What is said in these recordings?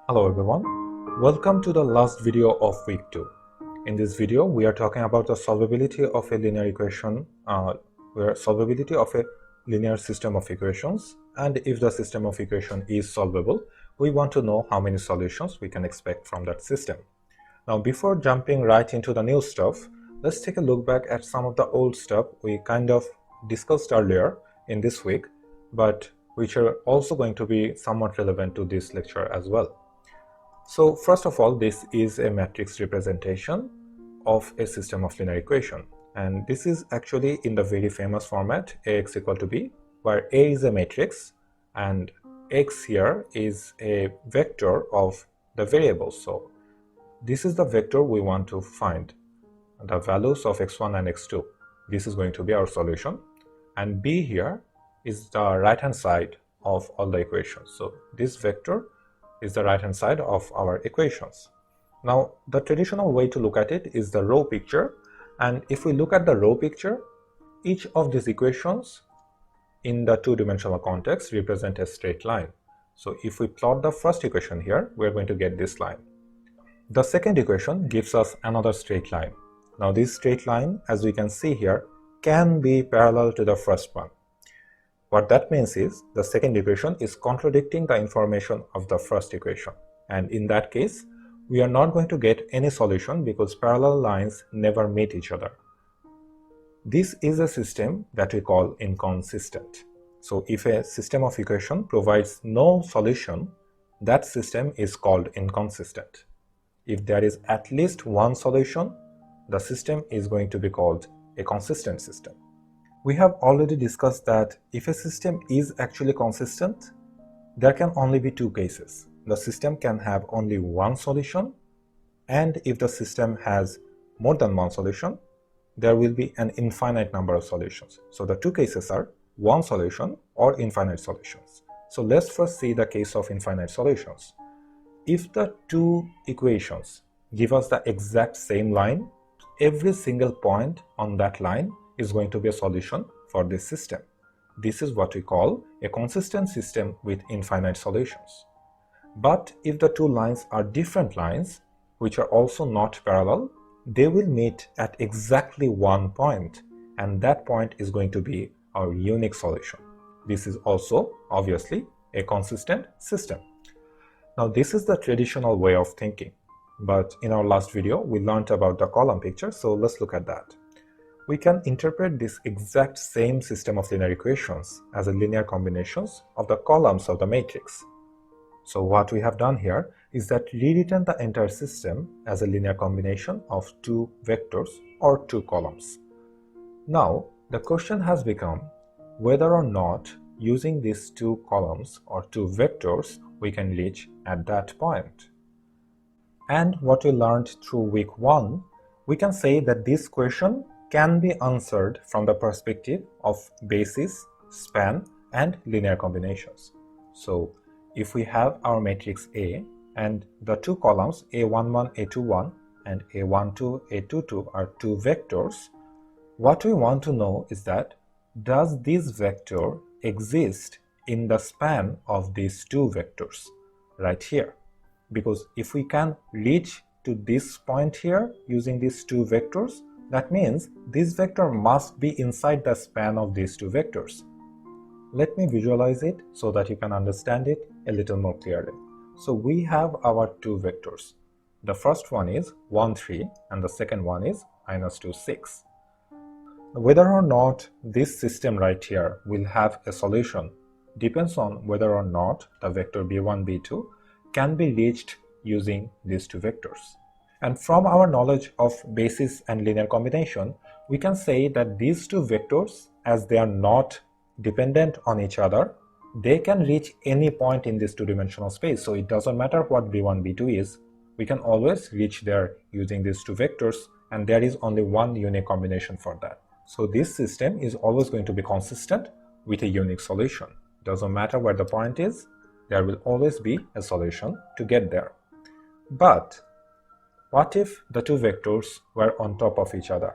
Hello everyone, welcome to the last video of week 2. In this video, we are talking about the solvability of a linear equation, solvability of a linear system of equations, and if the system of equation is solvable, we want to know how many solutions we can expect from that system. Now, before jumping right into the new stuff, let's take a look back at some of the old stuff we kind of discussed earlier in this week, but which are also going to be somewhat relevant to this lecture as well. So first of all, this is a matrix representation of a system of linear equation, and this is actually in the very famous format Ax equal to b, where A is a matrix and x here is a vector of the variables. So this is the vector we want to find, the values of x1 and x2. This is going to be our solution, and b here is the right hand side of all the equations. So this vector is the right hand side of our equations. Now, the traditional way to look at it is the row picture, and if we look at the row picture, each of these equations in the two-dimensional context represent a straight line. So if we plot the first equation here, we're going to get this line. The second equation gives us another straight line. Now this straight line, as we can see here, can be parallel to the first one. What that means is the second equation is contradicting the information of the first equation, and in that case we are not going to get any solution because parallel lines never meet each other. This is a system that we call inconsistent. So if a system of equation provides no solution, that system is called inconsistent. If there is at least one solution, the system is going to be called a consistent system. We have already discussed that if a system is actually consistent, there can only be two cases. The system can have only one solution, and if the system has more than one solution, there will be an infinite number of solutions. So the two cases are one solution or infinite solutions. So let's first see the case of infinite solutions. If the two equations give us the exact same line, every single point on that line is going to be a solution for this system. This is what we call a consistent system with infinite solutions. But if the two lines are different lines, which are also not parallel, they will meet at exactly one point, and that point is going to be our unique solution. This is also obviously a consistent system. Now this is the traditional way of thinking, but in our last video we learned about the column picture, so let's look at that. We can interpret this exact same system of linear equations as a linear combinations of the columns of the matrix. So what we have done here is that rewritten the entire system as a linear combination of two vectors or two columns. Now the question has become whether or not using these two columns or two vectors we can reach at that point. And what we learned through week 1, we can say that this question can be answered from the perspective of basis, span, and linear combinations. So if we have our matrix A and the two columns A11, A21 and A12, A22 are two vectors, what we want to know is that does this vector exist in the span of these two vectors right here? Because if we can reach to this point here using these two vectors, that means this vector must be inside the span of these two vectors. Let me visualize it so that you can understand it a little more clearly. So we have our two vectors. The first one is 1, 3 and the second one is -2, 6. Whether or not this system right here will have a solution depends on whether or not the vector b1, b2 can be reached using these two vectors. And from our knowledge of basis and linear combination, we can say that these two vectors, as they are not dependent on each other, they can reach any point in this two-dimensional space. So it doesn't matter what b1, b2 is, we can always reach there using these two vectors, and there is only one unique combination for that. So this system is always going to be consistent with a unique solution. Doesn't matter where the point is, there will always be a solution to get there. But what if the two vectors were on top of each other?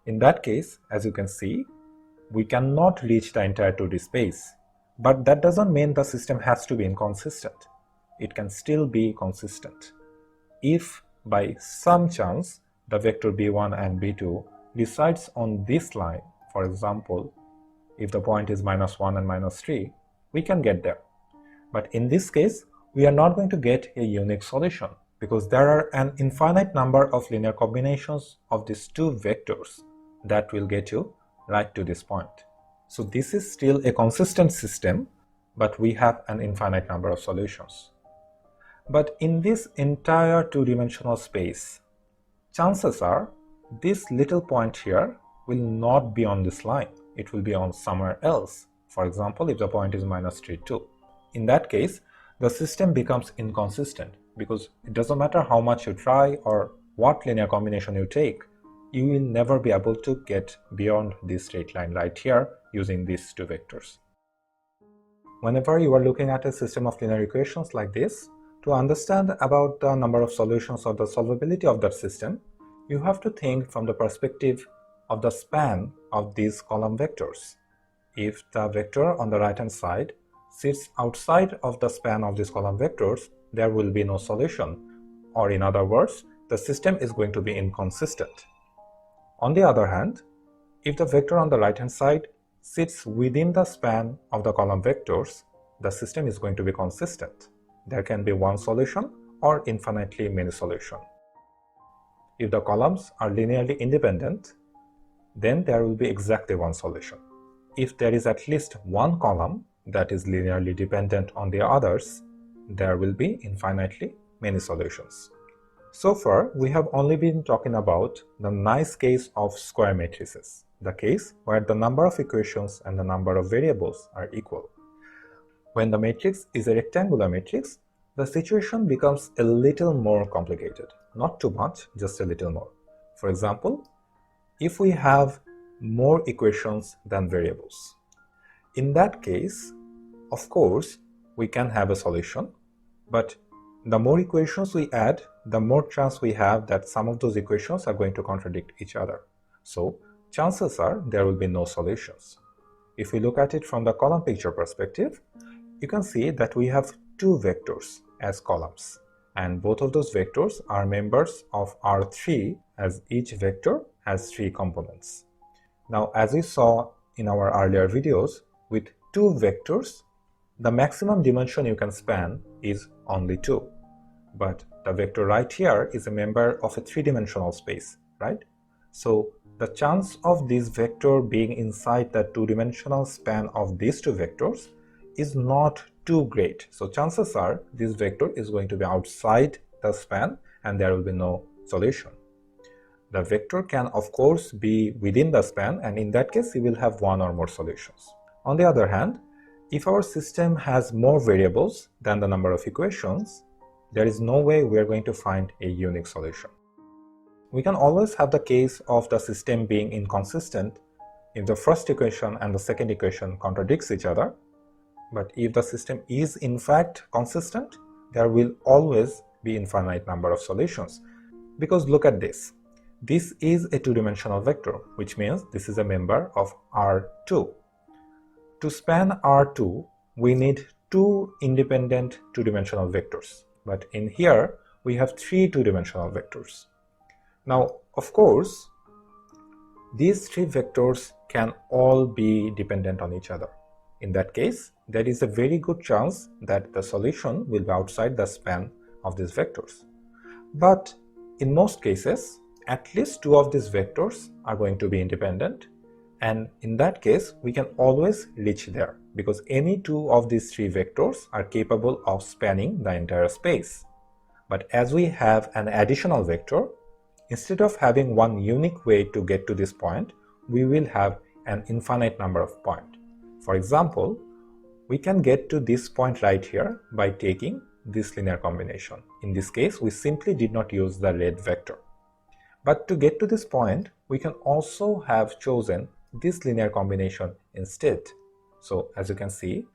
In that case, as you can see, we cannot reach the entire 2D space. But that doesn't mean the system has to be inconsistent. it can still be consistent. If by some chance the vector b1 and b2 resides on this line, for example, if the point is -1 and -3, we can get there. But in this case, we are not going to get a unique solution because there are an infinite number of linear combinations of these two vectors that will get you right to this point. So this is still a consistent system, but we have an infinite number of solutions. But in this entire two-dimensional space, chances are this little point here will not be on this line. It will be on somewhere else. For example, if the point is -3, 2. In that case, the system becomes inconsistent because it doesn't matter how much you try or what linear combination you take, you will never be able to get beyond this straight line right here using these two vectors. Whenever you are looking at a system of linear equations like this, to understand about the number of solutions or the solvability of that system, you have to think from the perspective of the span of these column vectors. If the vector on the right hand side sits outside of the span of these column vectors, there will be no solution, or in other words, the system is going to be inconsistent. On the other hand, if the vector on the right hand side sits within the span of the column vectors, the system is going to be consistent. There can be one solution or infinitely many solutions. If the columns are linearly independent, then there will be exactly one solution. If there is at least one column that is linearly dependent on the others, there will be infinitely many solutions. So far, we have only been talking about the nice case of square matrices, the case where the number of equations and the number of variables are equal. When the matrix is a rectangular matrix, the situation becomes a little more complicated. Not too much, just a little more. For example, if we have more equations than variables, in that case, of course, we can have a solution, but the more equations we add, the more chance we have that some of those equations are going to contradict each other. So, chances are there will be no solutions. If we look at it from the column picture perspective, you can see that we have two vectors as columns, and both of those vectors are members of R3, as each vector has 3 components. Now, as we saw in our earlier videos, with two vectors, the maximum dimension you can span is only 2. But the vector right here is a member of a 3-dimensional space, right? So the chance of this vector being inside the 2-dimensional span of these two vectors is not too great. So chances are this vector is going to be outside the span and there will be no solution. The vector can of course be within the span, and in that case you will have one or more solutions. On the other hand, if our system has more variables than the number of equations, there is no way we are going to find a unique solution. We can always have the case of the system being inconsistent if the first equation and the second equation contradicts each other. But if the system is in fact consistent, there will always be infinite number of solutions. Because look at this. This is a 2-dimensional vector, which means this is a member of R2. To span R2, we need 2 independent 2-dimensional vectors. But in here, we have 3 2-dimensional vectors. Now, of course, these 3 vectors can all be dependent on each other. In that case, there is a very good chance that the solution will be outside the span of these vectors. But in most cases, at least 2 of these vectors are going to be independent, and in that case, we can always reach there because any 2 of these 3 vectors are capable of spanning the entire space. But as we have an additional vector, instead of having one unique way to get to this point, we will have an infinite number of points. For example, we can get to this point right here by taking this linear combination. In this case, we simply did not use the red vector. But to get to this point, we can also have chosen this linear combination instead. So as you can see,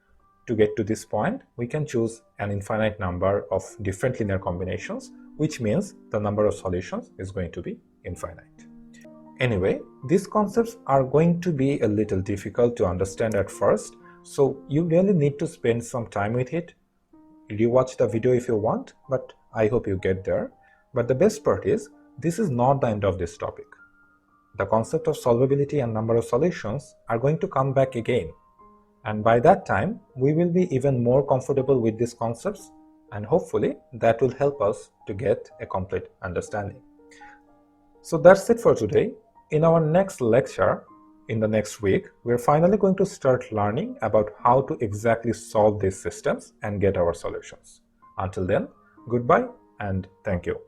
to get to this point, we can choose an infinite number of different linear combinations, which means the number of solutions is going to be infinite. Anyway, these concepts are going to be a little difficult to understand at first, so you really need to spend some time with it. rewatch the video if you want, but I hope you get there. But the best part is, this is not the end of this topic. The concept of solvability and number of solutions are going to come back again. And by that time, we will be even more comfortable with these concepts, and hopefully that will help us to get a complete understanding. So that's it for today. In our next lecture, in the next week, we're finally going to start learning about how to exactly solve these systems and get our solutions. Until then, goodbye and thank you.